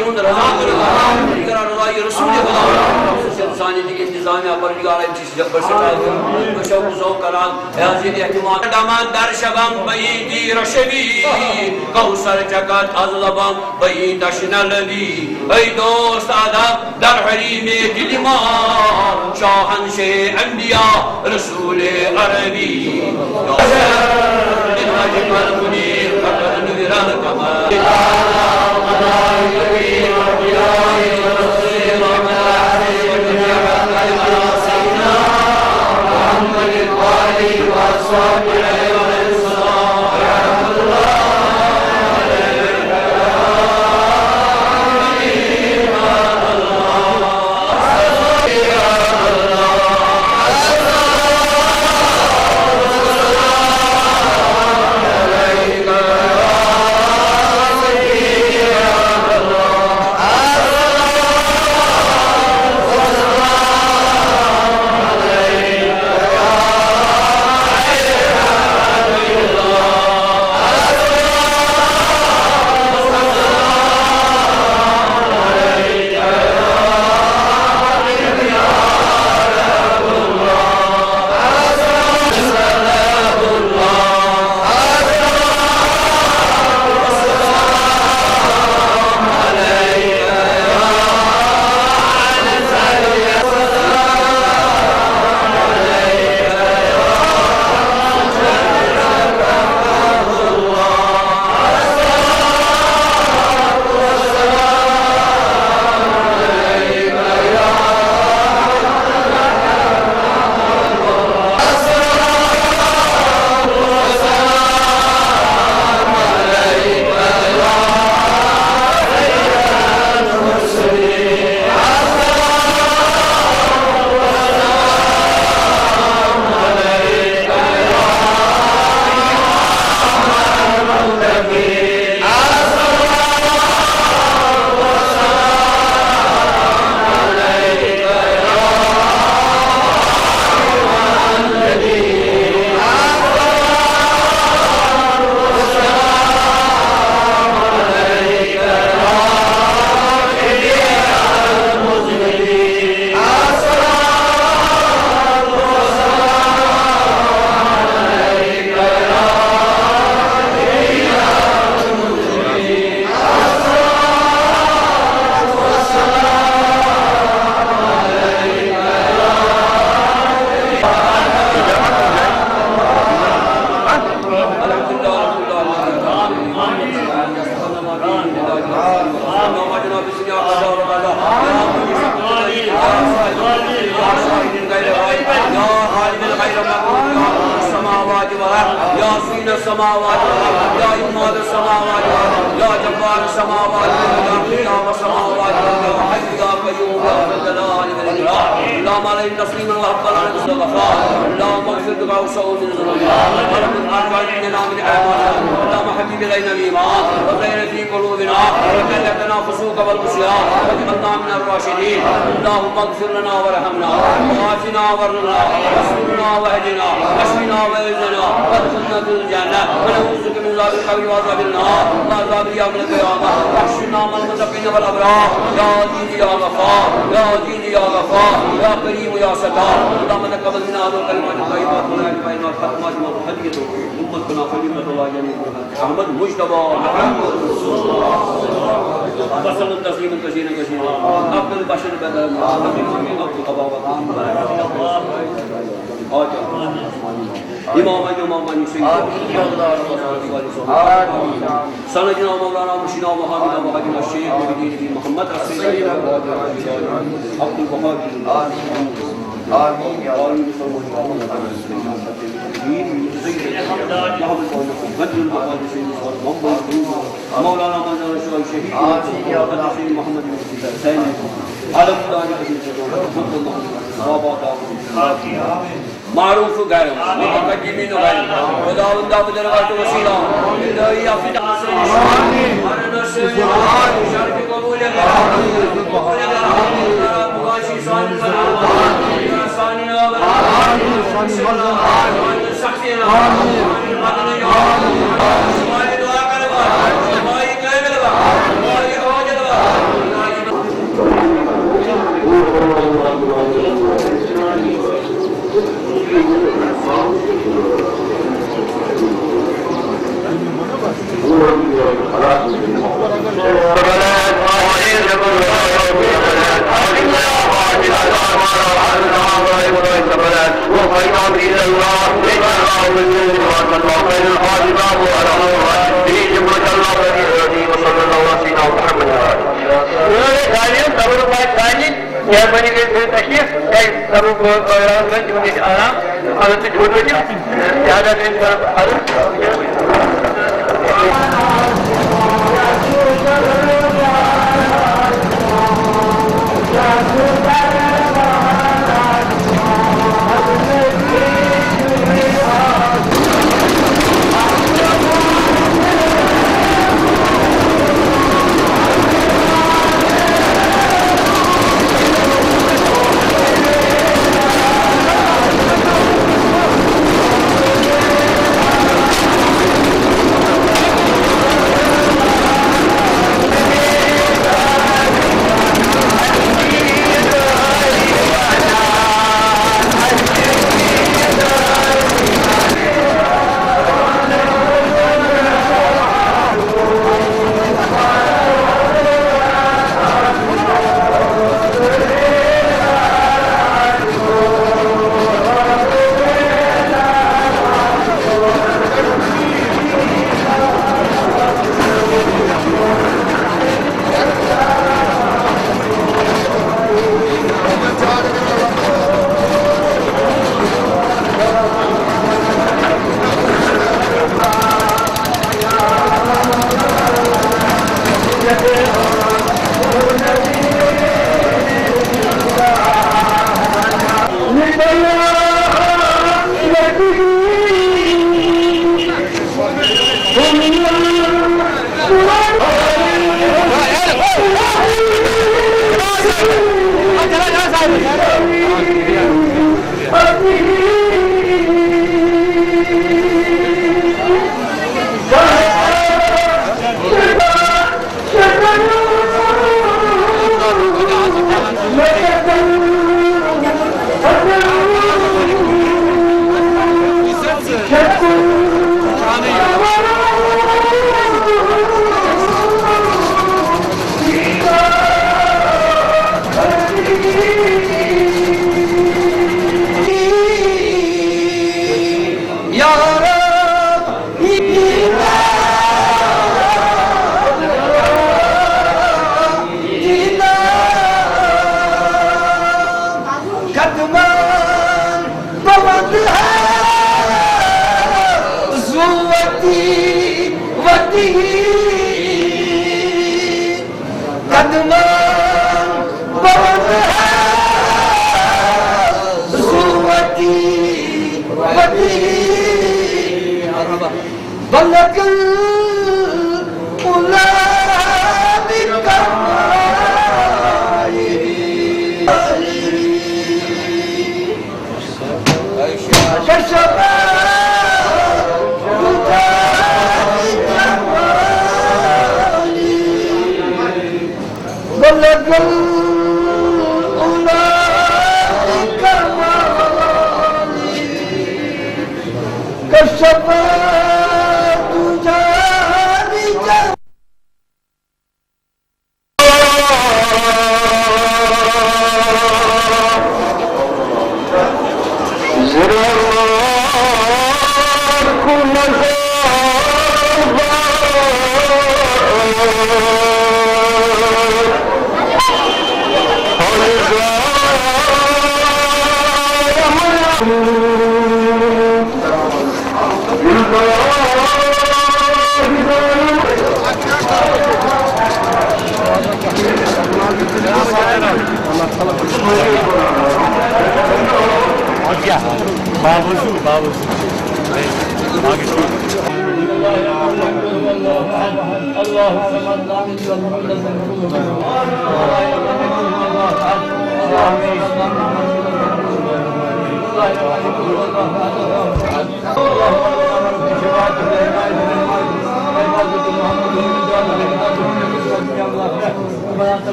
yun rıza kılga Dikara rızayı Resulü kılga Saniyeti intizami Parvardigara imçisi Jabbar Şakal Başavuz o karan Hazreti ihtimal Daman dar şabam Bayidi raşevi Kavsar çakat azlabam Bayi taşnalevi Ey dost adam Dar harimi dilima Şahan şey enbiya Resulü Arabi Minhaj kalbunir Fakat nüviran kama السماوات والارض يا إمام السماوات والارض يا جبار السماوات والارض يا قيام السماوات والارض يا حي يا قيوم يا ذا الجلال والاكرام اللهم عليك تسليما وحقا على كل غفار اللهم اغفر لنا وسوء من ذنوبنا ولمن ارجع عندنا من اعمالنا اللهم حبب الينا الايمان وزين في قلوبنا وجنبنا فسوق والعصيان واجعلنا من الراشدين اللهم اغفر لنا وارحمنا وعافنا وارنا واسترنا واهدنا واشفنا واعذنا وادخلنا في الجنه ونعوذ بك من عذاب القبر وعذاب النار وعذاب يوم القيامه واحشرنا مع المتقين والابرار يا عزيز يا غفار يا عزيز يا غفار يا كريم يا ستار اللهم تقبل منا هذه الكلمات الطيبات والكلمات الخاتمات والهديه امتنا خليفه الله جميع احمد مجتبى محمد رسول الله وسلم تسليما كثيرا كثيرا عبد البشر بدل عبد القضاء İmam-ı İmam-ı Hüseyin Sanacına Mevlana Müşina Muhammed Abahadina Şeyh Nebidini Muhammed Resulü Abdülbahar Amin ya Amin Mevlana Manzara Şuay Şehid Muhammed Hüseyin Alem Dâni معروف غير متقدمين غير وداود داود الغرب وسيلة إلهي يفيد آمين شرف قبول مغاشي صاني صاني سحسينا مدني سماعي دعا قلبا سماعي قلبا سماعي حواجة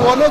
One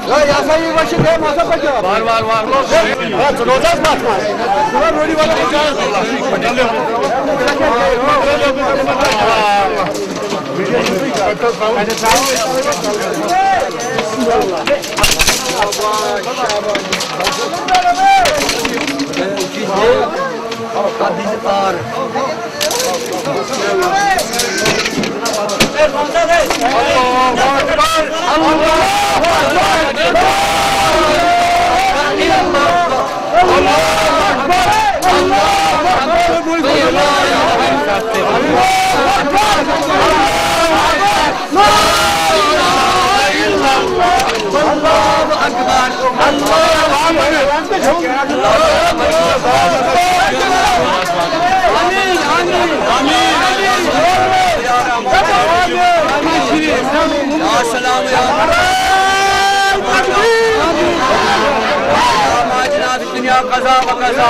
दुनिया कज़ा व कज़ा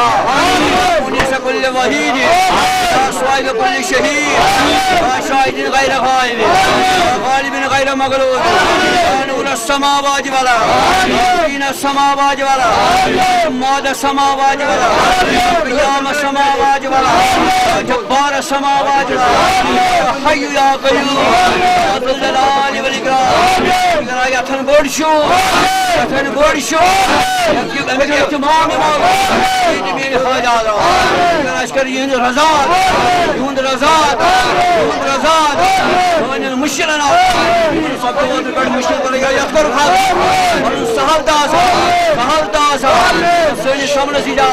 उन्हीं से कुल्ले वहीद स्वाइब कुल्ले शहीद शाहिद गैर गायब गालिब गैर मगलूब नूर समावाज वाला दीन समावाज वाला माद समावाज वाला क़याम समावाज वाला जब्बार समावाज वाला हय्यु या क़य्यूम ज़ुल जलाल वल इकराम यथन बोडशो तमाम मेरे हाजात अशकर यूं रज़ात मुश्किल सब तो बड़ मुश्किल पड़ेगा यकर और सहल दास सोने सामने सीधा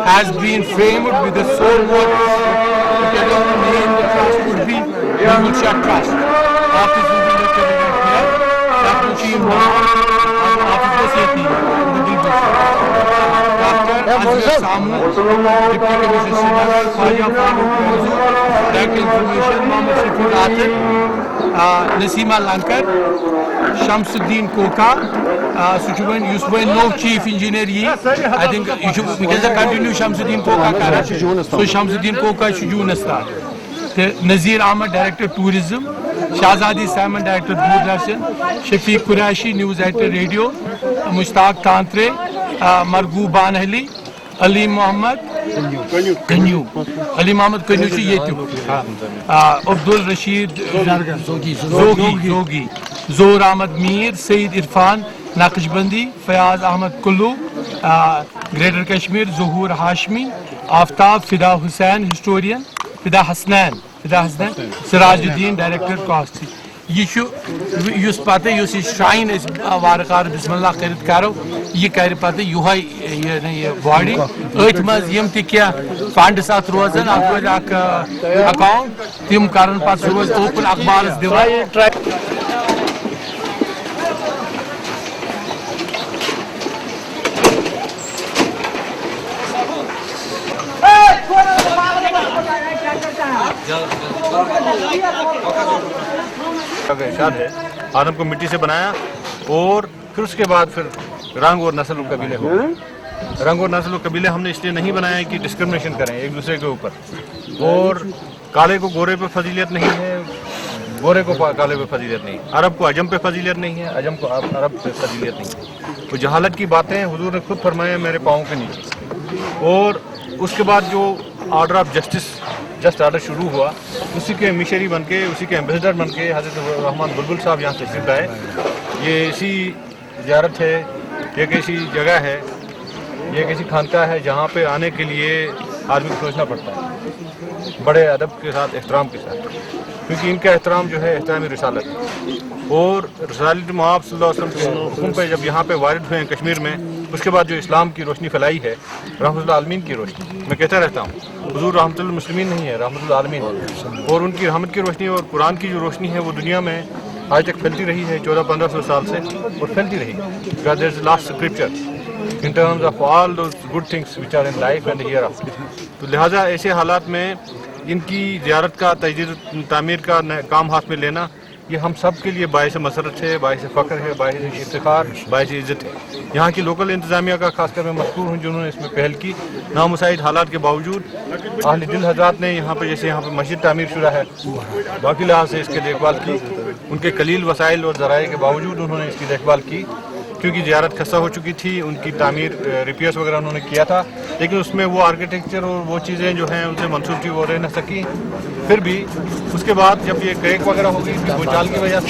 has been framed with the sole word to tell you the name the trust would be Mucha Trust. Office will be located here. Dr. Chief Office was 18. Dr. Azhar Samu, Deputy Commissioner, Khwaja Farooq Mawzoor, Direct Information, Mohammed Shafiq Atif, Nasima Lankar, Shamsuddin Koka, Yusuf no Chief Engineer. I think you should because I continue Shamsuddin Koka. So Shamsuddin Koka should join us. Nazir Ahmed, Director Tourism, Shahzadi Salman, Director Doordarshan, Shafiq Quraishi, News Editor Radio, Mushtaq Tantre, Margu Banhali, Ali Muhammad Kanyu, Ali Muhammad Kanyu से ये तो Abdul Rashid Zogi, Zohar Ahmed Mir, Saeed Irfan Naqshbandi, Fayaz Ahmed Kullu, Greater Kashmir, Zuhur Hashmi, Aftab Fida Hussain, Historian, Fida Hasnan, Sirajuddin, Director Cost. Yus pate yus shrine is Varakar Bismillah Karit Karo, Ye Karipate, Yuhai body, Earthmas Yim Tikia, Fandasa Rosen, account, Tim Karan Pass was open Akbar is divided. आदम को मिट्टी से बनाया और फिर उसके बाद फिर रंग और नस्ल कबीले हो गए। रंग और नस्ल कबीले हमने इसलिए नहीं बनाया कि डिस्क्रिमिनेशन करें एक दूसरे के ऊपर, और काले को गोरे पे फजीलियत नहीं है, गोरे को काले पे फजीलियत नहीं, अरब को अजम पे फजीलियत नहीं है, अजम को अरब पे फजीलियत नहीं है। तो जहालत की बातें हुजूर ने खुद फरमाया मेरे पाँव के नीचे। और उसके बाद जो ऑर्डर ऑफ जस्ट ऑर्डर शुरू हुआ, उसी के मिशनरी बन के, उसी के एम्बेसडर बन के हज़रत रहमान बुलबुल साहब यहाँ तशरीफ़ लाए। ये ऐसी ज़ियारत है, ये कैसी जगह है, ये किसी खानका है जहाँ पे आने के लिए आदमी को सोचना पड़ता है बड़े अदब के साथ, एहतराम के साथ, क्योंकि इनका एहतराम जो है एहतराम रिसालत है। और रसूलुल्लाह मुहम्मद सल्लल्लाहु अलैहि वसल्लम के हुक्म पे जब यहाँ पे वारिद हुए हैं कश्मीर में, उसके बाद जो इस्लाम की रोशनी फैलाई है, रहमतुल आलमीन की रोशनी, मैं कहता रहता हूँ हुजूर रहमतुल मुस्लिमीन नहीं है, रहमतुल आलमीन, और उनकी रहमत की रोशनी और कुरान की जो रोशनी है वो दुनिया में आज तक फैलती रही है 1400-1500 साल से, और फैलती रही, because there is last scripture in terms of all those good things which are in life and hereafter। तो लिहाजा ऐसे हालात में इनकी ज़ियारत का, तजदीद तामीर का काम हाथ में लेना, ये हम सब के लिए बाइस मसरत है, बाइस फ़ख्र है, बाइस इफ्तिखार, बाइस इज़्ज़त है। यहाँ की लोकल इंतज़ामिया का खासकर मैं मशकूर हूँ जिन्होंने इसमें पहल की। नामुसाइद हालात के बावजूद अहले दिल हज़रात ने यहाँ पे, जैसे यहाँ पे मस्जिद तामीर शुरा है, बाकी लिहाज से इसकी देखभाल की, उनके कलील वसाइल और ज़राए के बावजूद उन्होंने इसकी देखभाल की, क्योंकि ज़ियारत खस्ता हो चुकी थी, उनकी तामीर रिपेयर्स वगैरह उन्होंने किया था, लेकिन उसमें वो आर्किटेक्चर और वो चीज़ें जो हैं उनसे मंसूब थी, वो रह न सकी। फिर भी उसके बाद जब ये क्रैक वगैरह हो गई थी भूचाल की वजह से,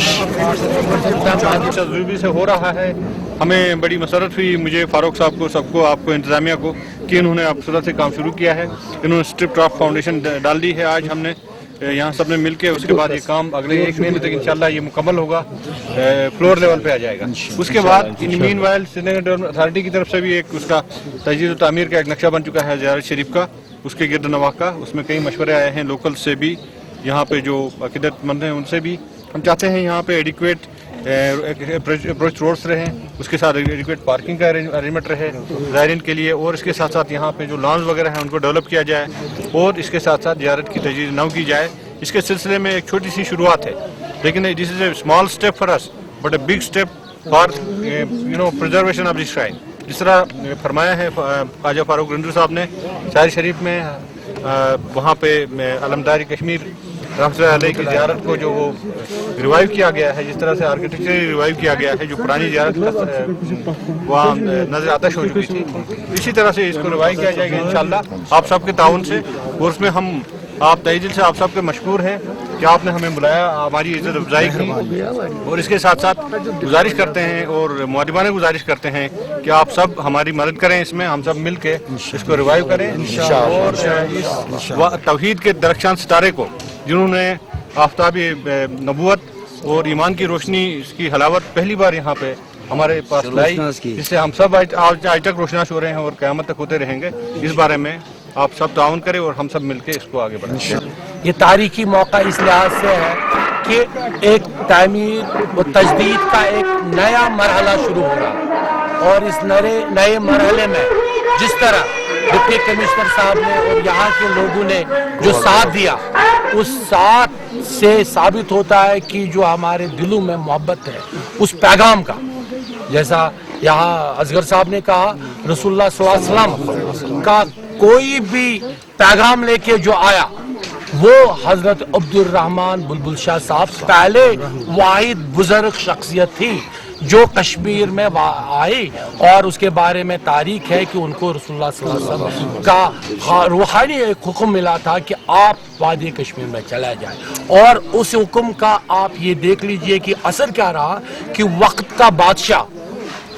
ज़रूरी से हो रहा है, हमें बड़ी मसरत हुई, मुझे फ़ारूक साहब को, सबको, आपको, इंतज़ामिया को, कि इन्होंने अब सूरत से काम शुरू किया है। इन्होंने स्ट्रिप ड्राफ्ट फाउंडेशन डाल दी है आज हमने यहाँ सब ने मिल के। उसके बाद ये काम अगले 1 महीने तक इंशाल्लाह ये मुकम्मल होगा, फ्लोर लेवल पे आ जाएगा। उसके बाद मीनवाइल श्रीनगर डेवलपमेंट अथॉरिटी की तरफ से भी एक उसका तजदीद और तामीर का एक नक्शा बन चुका है ज़ियारत शरीफ का, उसके गिरद नवाह का। उसमें कई मशवरे आए हैं लोकल से भी, यहाँ पे जो अकीदतमंद हैं उनसे भी। हम चाहते हैं यहाँ पे एडिक्वेट अप्रोच रोड्स रहें, उसके साथ एडिक्वेट पार्किंग का अरेंजमेंट रहे ज़ायरीन के लिए, और इसके साथ साथ यहाँ पे जो लॉन्स वगैरह हैं उनको डेवलप किया जाए, और इसके साथ साथ ज़ियारत की तजदीद नौ की जाए। इसके सिलसिले में एक छोटी सी शुरुआत है, लेकिन this is a small step for us but a big step for preservation of this shrine. जिस तरह फरमाया है ख्वाजा फारूक रंजू साहब ने शायर शरीफ में, वहाँ पे अलमदारी कश्मीर रहमतुल्लाह अलैह की ज़ियारत को जो वो रिवाइव किया गया है, जिस तरह से आर्किटेक्चर रिवाइव किया गया है, जो पुरानी ज़ियारत वहाँ नज़र आतश हो चुकी थी, इसी तरह से इसको रिवाइव किया जाएगा इंशाल्लाह आप सबके ताउन से। और उसमें हम आप तहे दिल से आप सबके मशकूर हैं कि आपने हमें बुलाया, हमारी इज़्ज़त अफजाई की, और इसके साथ साथ गुजारिश करते हैं और मुअद्दिबाना गुजारिश करते हैं कि आप सब हमारी मदद करें, इसमें हम सब मिल के इसको रिवाइव करें, और इस तौहीद के दरख्शान सितारे को, जिन्होंने आफ्ताबी नबूवत और ईमान की रोशनी, इसकी हलावत पहली बार यहाँ पे हमारे पास लाई, जिससे हम सब आज तक रोशनास हो रहे हैं और क़यामत तक होते रहेंगे। इस बारे में आप सब ताउन करें और हम सब मिलके इसको आगे बढ़ाएं। ये तारीखी मौका इस लिहाज से है कि एक तामीर और तजदीद का एक नया मरहला शुरू होगा, और इस नए मरहले में जिस तरह डिप्टी कमिश्नर साहब ने और यहाँ के लोगों ने जो साथ दिया, उस साथ से साबित होता है कि जो हमारे दिलों में मोहब्बत है उस पैगाम का, जैसा यहाँ असगर साहब ने कहा, रसूलुल्लाह सल्लल्लाहु अलैहि वसल्लम का कोई भी पैगाम लेके जो आया वो हजरत अब्दुल रहमान बुलबुल शाह साहब पहले वाहिद बुजुर्ग शख्सियत थी जो कश्मीर में आई, और उसके बारे में तारीख है कि उनको रसूलुल्लाह सल्लल्लाहु अलैहि वसल्लम का रूहानी एक हुक्म मिला था कि आप वादी कश्मीर में चला जाए, और उस हुक्म का आप ये देख लीजिए कि असर क्या रहा कि वक्त का बादशाह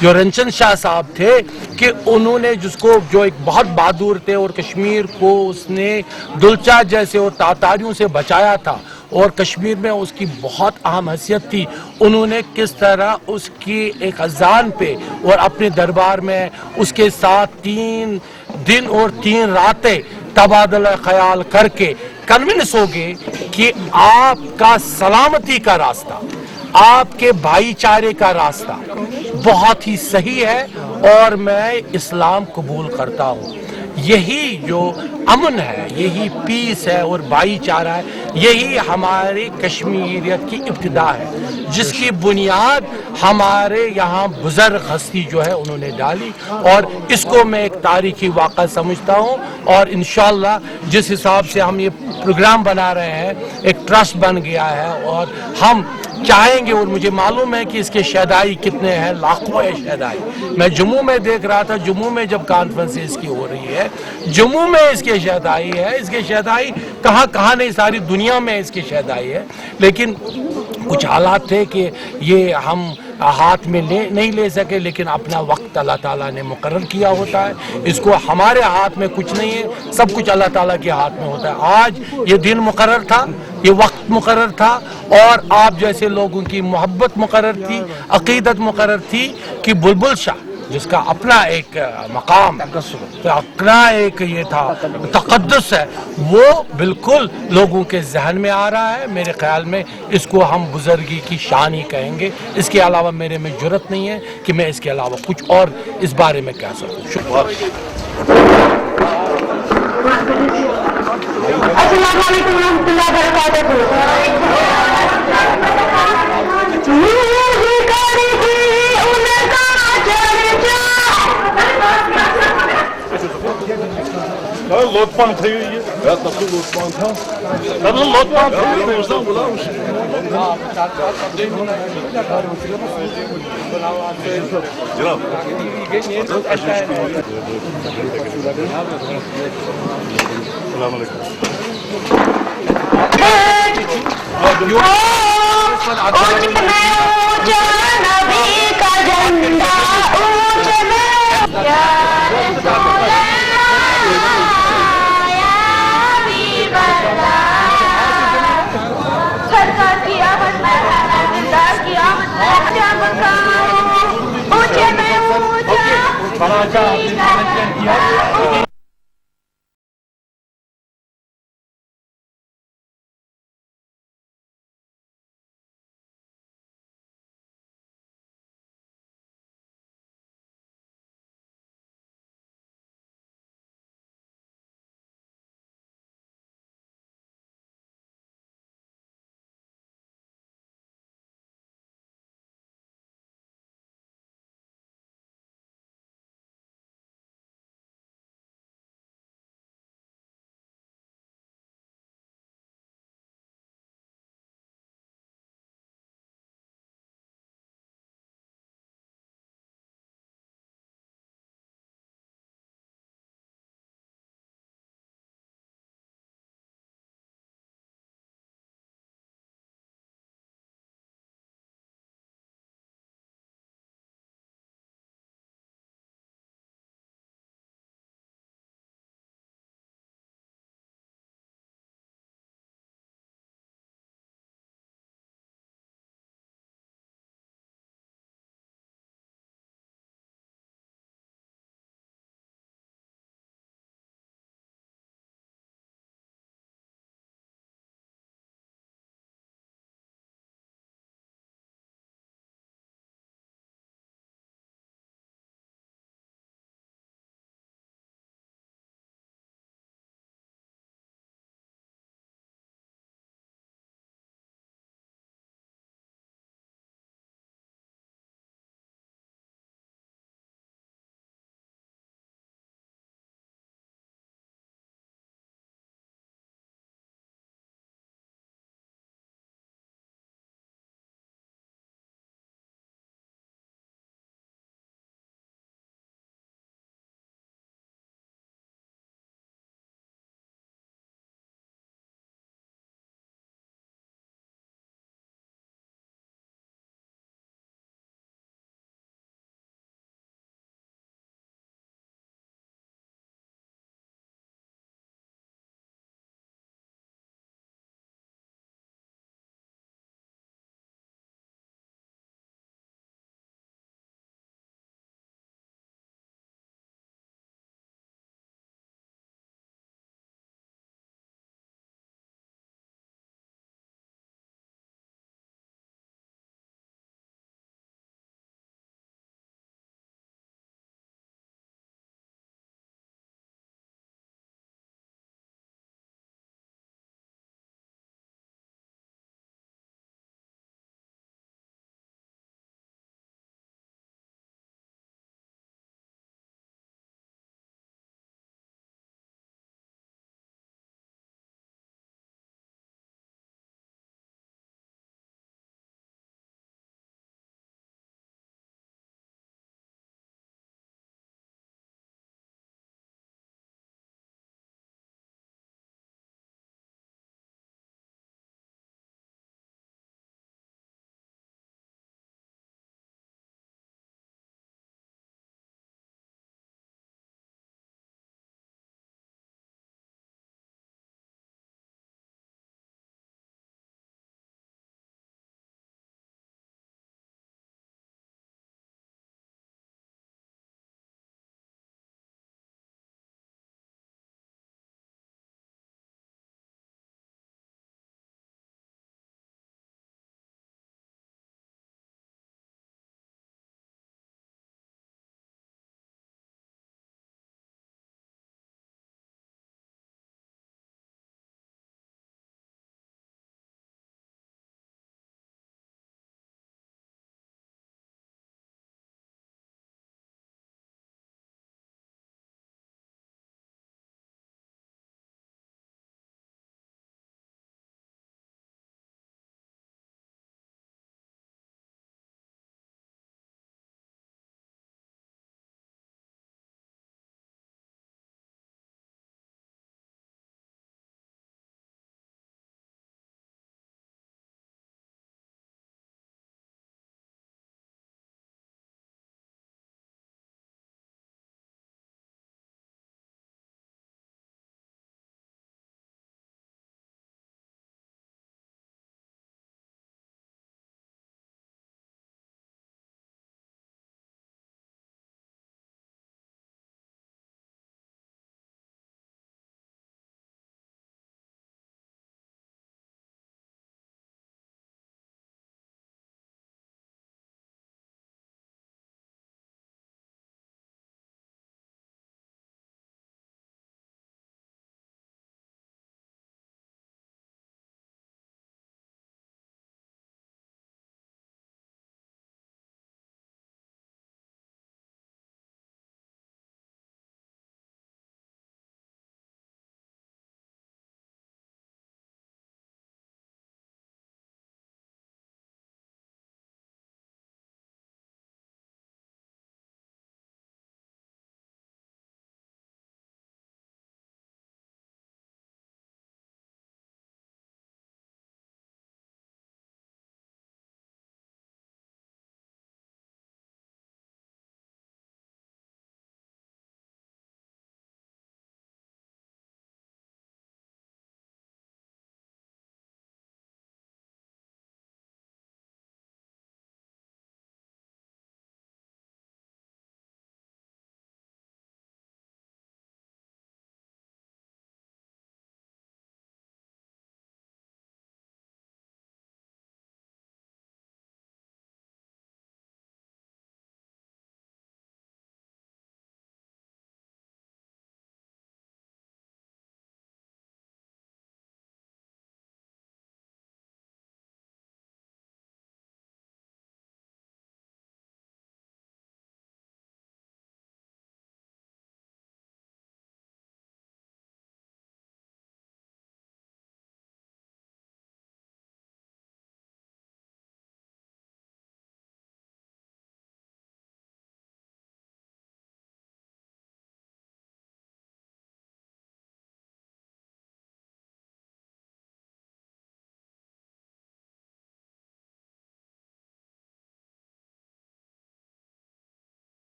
जो रंजन शाह साहब थे, कि उन्होंने जिसको जो एक बहुत बहादुर थे और कश्मीर को उसने दुलचा जैसे और तातारियों से बचाया था, और कश्मीर में उसकी बहुत अहम हैसियत थी, उन्होंने किस तरह उसकी एक अजान पे और अपने दरबार में उसके साथ 3 दिन और 3 रातें तबादला ख्याल करके कन्विंस हो गए कि आपका सलामती का रास्ता, आपके भाईचारे का रास्ता बहुत ही सही है, और मैं इस्लाम कबूल करता हूँ। यही जो अमन है, यही पीस है और भाईचारा है, यही हमारी कश्मीरियत की इब्तिदा है, जिसकी बुनियाद हमारे यहाँ बुजुर्ग हस्ती जो है उन्होंने डाली, और इसको मैं एक तारीखी वाक़ा समझता हूँ। और इंशाअल्लाह जिस हिसाब से हम ये प्रोग्राम बना रहे हैं, एक ट्रस्ट बन गया है, और हम चाहेंगे। और मुझे मालूम है कि इसके शहदाई कितने हैं, लाखों है शहदाई। मैं जम्मू में देख रहा था, जम्मू में जब कॉन्फ्रेंस इसकी हो रही है, जम्मू में इसके शहदाई है। इसके शहदाई कहाँ कहाँ नहीं, सारी दुनिया में इसकी शहदाई है। लेकिन कुछ हालात थे कि ये हम हाथ में नहीं ले सके, लेकिन अपना वक्त अल्लाह ताला ने मुकर्रर किया होता है। इसको हमारे हाथ में कुछ नहीं है, सब कुछ अल्लाह ताला के हाथ में होता है। आज ये दिन मुकर्रर था, ये वक्त मुकर्रर था, और आप जैसे लोगों की मोहब्बत मुकर्रर थी, अकीदत मुकर्रर थी कि बुलबुल शाह जिसका अपना एक मकाम, तो अपना एक ये था तकद्दुस है, वो बिल्कुल लोगों के जहन में आ रहा है। मेरे ख्याल में इसको हम बुजुर्गी की शान ही कहेंगे। इसके अलावा मेरे में जुर्रत नहीं है कि मैं इसके अलावा कुछ और इस बारे में कह सकूं। शुक्रिया। अस्सलाम वालेकुम रहमतुल्लाहि व बरकातहू। लोटपान थी ये तब लोटपान था तब लोटपान ऊंचे में ऊंचा